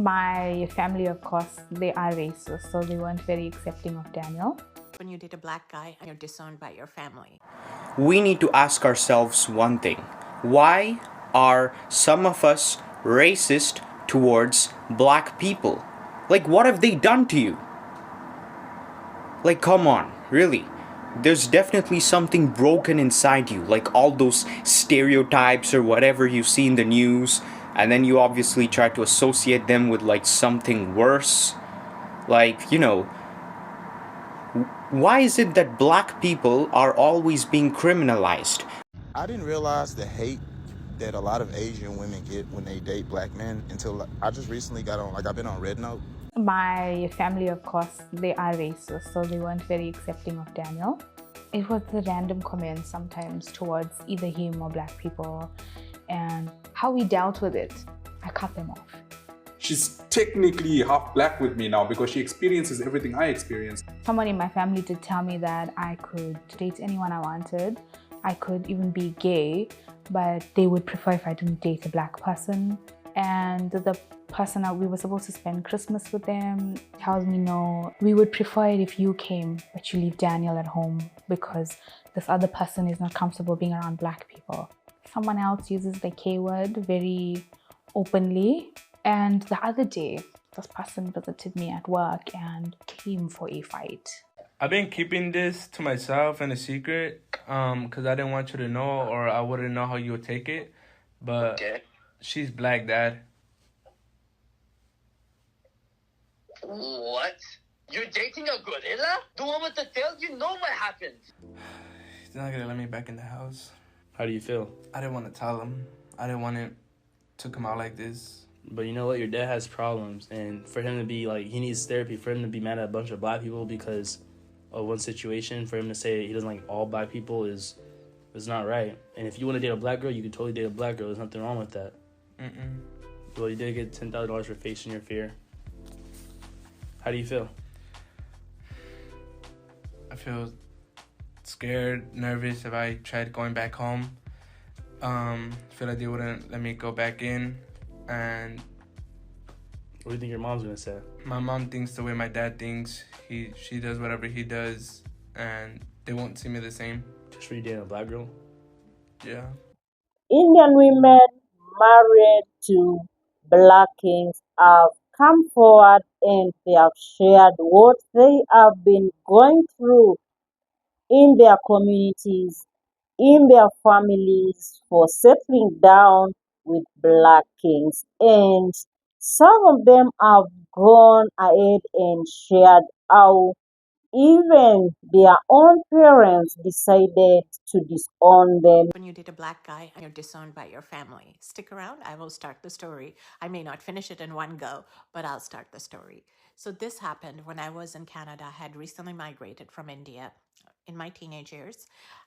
My family, of course, they are racist, so they weren't very accepting of Daniel. When you date a black guy and you're disowned by your family. We need to ask ourselves one thing. Why are some of us racist towards black people? Like, what have they done to you? Like, come on, really. There's definitely something broken inside you, like all those stereotypes or whatever you see in the news, and then you obviously try to associate them with like something worse. Like, why is it that black people are always being criminalized? I didn't realize the hate that a lot of Asian women get when they date black men until I just recently got on, I've been on Red Note. My family, of course, they are racist, so they weren't very accepting of Daniel. It was the random comments sometimes towards either him or black people, and how we dealt with it, I cut them off. She's technically half black with me now because she experiences everything I experienced. Someone in my family did tell me that I could date anyone I wanted. I could even be gay, but they would prefer if I didn't date a black person. And the person that we were supposed to spend Christmas with them tells me, no, we would prefer it if you came, but you leave Daniel at home because this other person is not comfortable being around black people. Someone else uses the K word very openly. And the other day, this person visited me at work and came for a fight. I've been keeping this to myself and a secret because I didn't want you to know, or I wouldn't know how you would take it. But okay. She's black, Dad. What? You're dating a gorilla? The one with the tail? You know what happened. He's not going to let me back in the house. How do you feel? I didn't want to tell him. I didn't want it to come out like this. But you know what? Your dad has problems. And for him to be like, he needs therapy. For him to be mad at a bunch of black people because of one situation, for him to say he doesn't like all black people is not right. And if you want to date a black girl, you can totally date a black girl. There's nothing wrong with that. Well, you did get $10,000 for facing your fear. How do you feel? I feel scared, nervous if I tried going back home. Feel like they wouldn't let me go back in. And what do you think your mom's gonna say? My mom thinks the way my dad thinks. She does whatever he does, and they won't see me the same. Just for you dating a black girl? Yeah. Indian women married to black kings have come forward and they have shared what they have been going through in their communities, in their families for settling down with black kings. And some of them have gone ahead and shared how even their own parents decided to disown them. When you date a black guy and you're disowned by your family, stick around. I will start the story. I may not finish it in one go, but I'll start the story. So this happened when I was in Canada. I had recently migrated from India in my teenage years,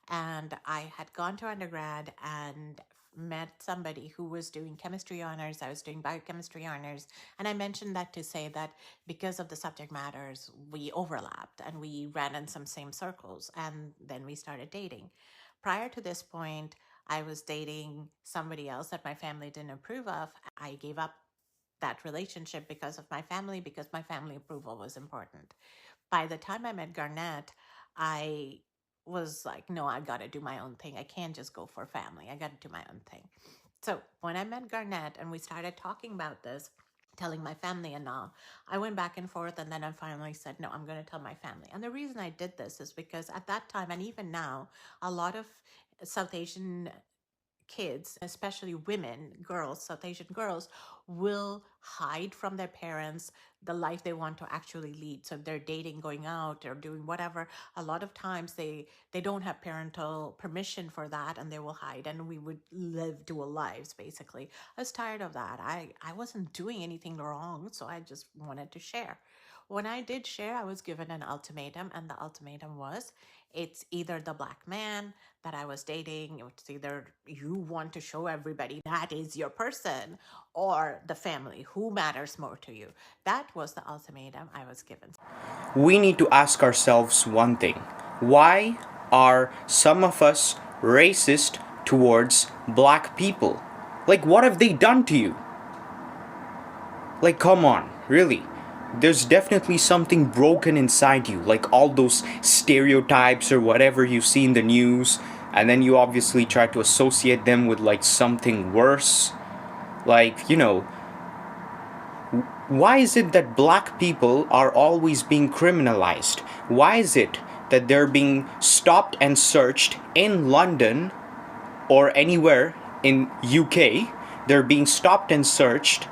and I had gone to undergrad and met somebody who was doing chemistry honors. I was doing biochemistry honors. And I mentioned that to say that because of the subject matters, we overlapped and we ran in some same circles. And then we started dating. Prior to this point, I was dating somebody else that my family didn't approve of. I gave up that relationship because of my family, because my family approval was important. By the time I met Garnett, I was like, no, I got to do my own thing. I can't just go for family. I got to do my own thing. So when I met Garnett and we started talking about this, telling my family and all, I went back and forth, and then I finally said, no, I'm going to tell my family. And the reason I did this is because at that time, and even now, a lot of South Asian kids, especially women, girls, South Asian girls, will hide from their parents the life they want to actually lead. So if they're dating, going out, or doing whatever, a lot of times they don't have parental permission for that, and they will hide, and we would live dual lives, basically. I was tired of that. I wasn't doing anything wrong, so I just wanted to share. When I did share, I was given an ultimatum, and the ultimatum was, it's either the black man that I was dating, it's either you want to show everybody that is your person, or the family, who matters more to you. That was the ultimatum I was given. We need to ask ourselves one thing. Why are some of us racist towards black people? Like, what have they done to you? Like, come on, really. There's definitely something broken inside you, like all those stereotypes or whatever you see in the news, and then you obviously try to associate them with like something worse. Like, why is it that black people are always being criminalized? Why is it that they're being stopped and searched in London or anywhere in UK? They're being stopped and searched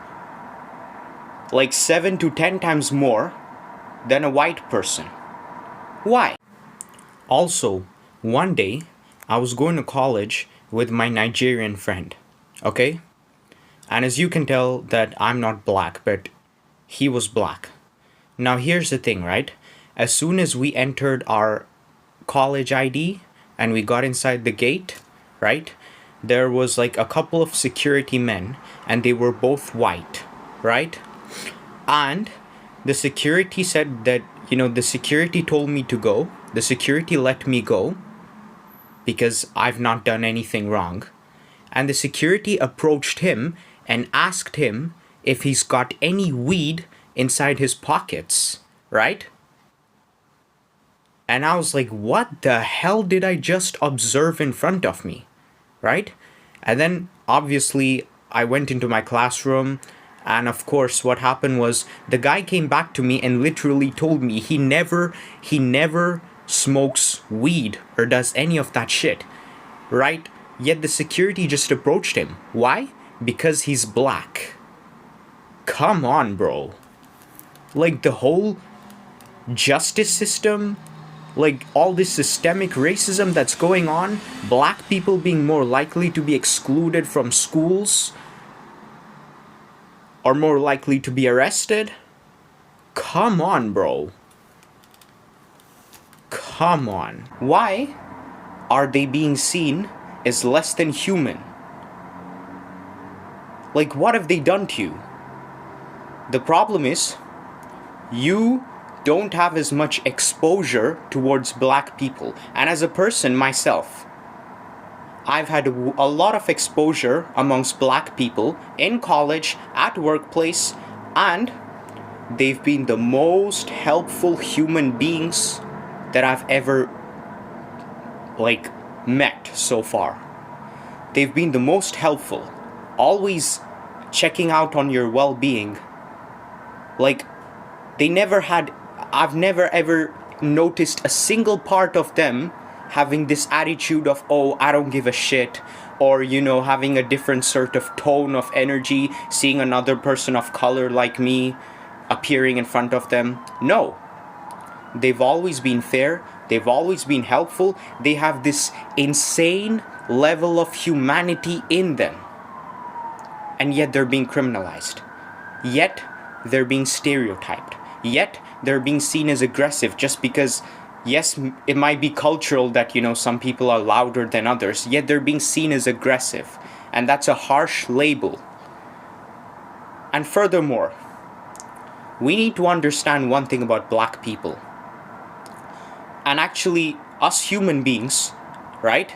like 7 to 10 times more than a white person. Why? Also, one day I was going to college with my Nigerian friend, okay? And as you can tell that I'm not black, but he was black. Now here's the thing, right? As soon as we entered our college ID and we got inside the gate, right? There was like a couple of security men and they were both white, right? And the security said that, the security told me to go. The security let me go because I've not done anything wrong. And the security approached him and asked him if he's got any weed inside his pockets, right? And I was like, what the hell did I just observe in front of me, right? And then obviously I went into my classroom, and of course what happened was the guy came back to me and literally told me he never smokes weed or does any of that shit, right? Yet the security just approached him. Why? Because he's black. Come on, bro. Like the whole justice system, like all this systemic racism that's going on, black people being more likely to be excluded from schools or more likely to be arrested. Come on, bro. Come on. Why are they being seen as less than human? Like, what have they done to you? The problem is, you don't have as much exposure towards black people. And as a person myself, I've had a lot of exposure amongst black people in college, at workplace, and they've been the most helpful human beings that I've ever, met so far. They've been the most helpful, always checking out on your well-being. Like, I've never ever noticed a single part of them having this attitude of, oh, I don't give a shit, or, having a different sort of tone of energy, seeing another person of color like me appearing in front of them. No. They've always been fair. They've always been helpful. They have this insane level of humanity in them. And yet they're being criminalized. Yet they're being stereotyped. Yet they're being seen as aggressive just because, yes, it might be cultural that, some people are louder than others, yet they're being seen as aggressive. And that's a harsh label. And furthermore, we need to understand one thing about black people. And actually, us human beings, right?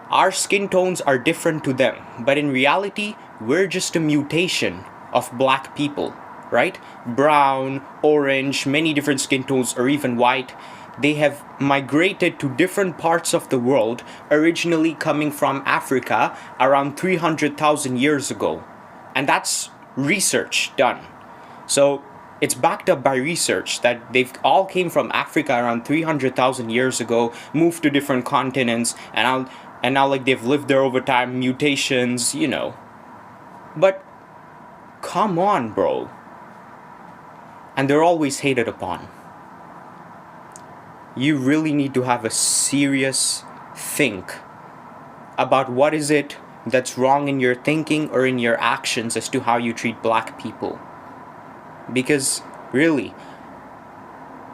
Our skin tones are different to them. But in reality, we're just a mutation of black people, right? Brown, orange, many different skin tones, or even white. They have migrated to different parts of the world, originally coming from Africa around 300,000 years ago. And that's research done. So it's backed up by research that they've all came from Africa around 300,000 years ago, moved to different continents, and now they've lived there over time, mutations, But come on, bro. And they're always hated upon. You really need to have a serious think about what is it that's wrong in your thinking or in your actions as to how you treat black people. Because, really,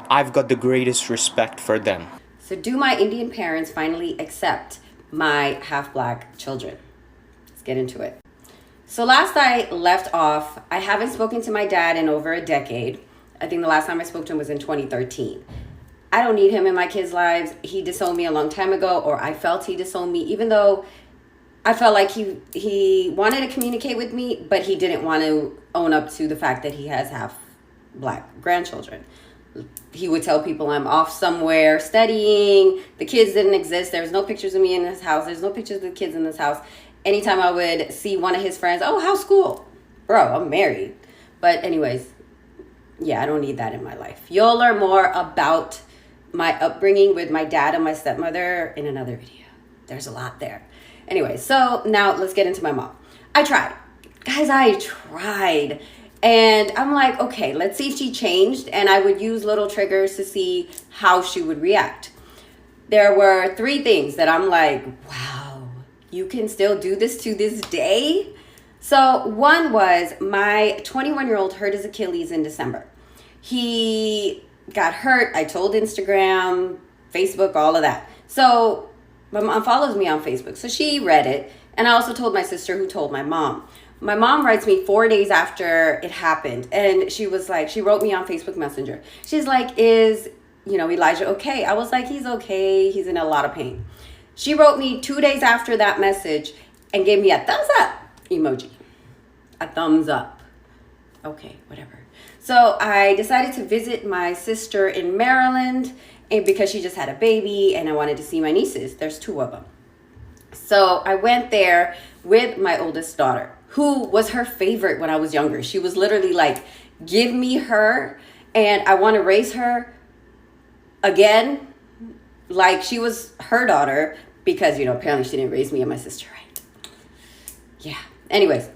I've got the greatest respect for them. So do my Indian parents finally accept my half-black children? Let's get into it. So last I left off, I haven't spoken to my dad in over a decade. I think the last time I spoke to him was in 2013. I don't need him in my kids' lives. He disowned me a long time ago, or I felt he disowned me, even though I felt like he wanted to communicate with me, but he didn't want to own up to the fact that he has half black grandchildren. He would tell people I'm off somewhere studying. The kids didn't exist. There was no pictures of me in his house. There's no pictures of the kids in this house. Anytime I would see one of his friends, oh, how's school? Bro, I'm married. But anyways, yeah, I don't need that in my life. You'll learn more about my upbringing with my dad and my stepmother in another video. There's a lot there. Anyway, so now let's get into my mom. I tried. Guys, I tried. And I'm like, okay, let's see if she changed. And I would use little triggers to see how she would react. There were 3 things that I'm like, wow, you can still do this to this day? So one was my 21-year-old hurt his Achilles in December. He got hurt. I told Instagram, Facebook, all of that. So my mom follows me on Facebook. So she read it. And I also told my sister, who told my mom. My mom writes me 4 days after it happened. And she was like, she wrote me on Facebook Messenger. She's like, is, Elijah okay? I was like, he's okay. He's in a lot of pain. She wrote me 2 days after that message and gave me a thumbs up emoji. A thumbs up. Okay, whatever. So I decided to visit my sister in Maryland, and because she just had a baby and I wanted to see my nieces. There's 2 of them. So I went there with my oldest daughter, who was her favorite when I was younger. She was literally like, give me her and I want to raise her again like she was her daughter, because, apparently she didn't raise me and my sister right. Yeah. Anyways,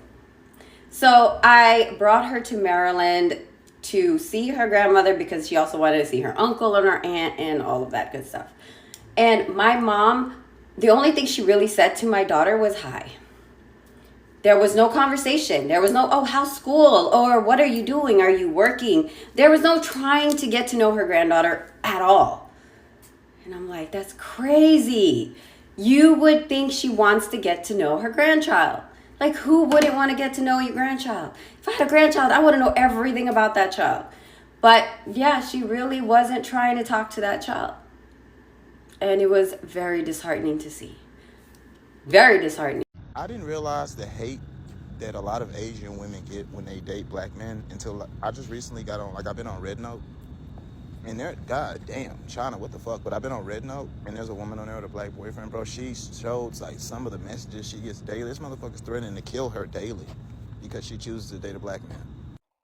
so I brought her to Maryland to see her grandmother because she also wanted to see her uncle and her aunt and all of that good stuff. And my mom, the only thing she really said to my daughter was hi. There was no conversation. There was no, oh, how's school? Or what are you doing? Are you working? There was no trying to get to know her granddaughter at all. And I'm like, that's crazy. You would think she wants to get to know her grandchild. Like, who wouldn't want to get to know your grandchild? If I had a grandchild, I want to know everything about that child. But yeah, she really wasn't trying to talk to that child. And it was very disheartening to see. Very disheartening. I didn't realize the hate that a lot of Asian women get when they date black men until I just recently got on, I've been on Red Note. And they're, god damn, China, what the fuck? But I've been on Red Note, and there's a woman on there with a black boyfriend, bro. She showed, some of the messages she gets daily. This motherfucker's threatening to kill her daily because she chooses to date a black man.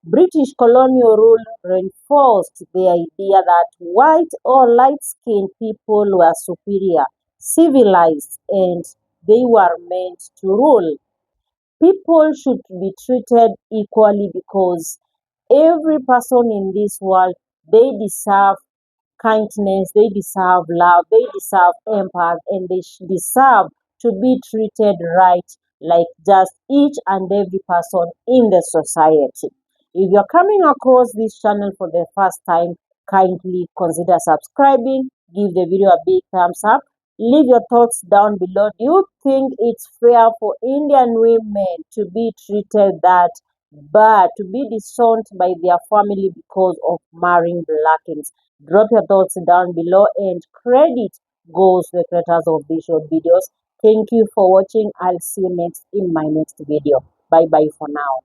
British colonial rule reinforced the idea that white or light-skinned people were superior, civilized, and they were meant to rule. People should be treated equally because every person in this world, they deserve kindness, they deserve love, they deserve empathy, and they deserve to be treated right like just each and every person in the society. If you're coming across this channel for the first time, kindly consider subscribing, give the video a big thumbs up, leave your thoughts down below. Do you think it's fair for Indian women to be treated that bad, to be disowned by their family because of marrying Blackins? Drop your thoughts down below, and credit goes to the creators of these short videos. Thank you for watching. I'll see you next in my next video. Bye bye for now.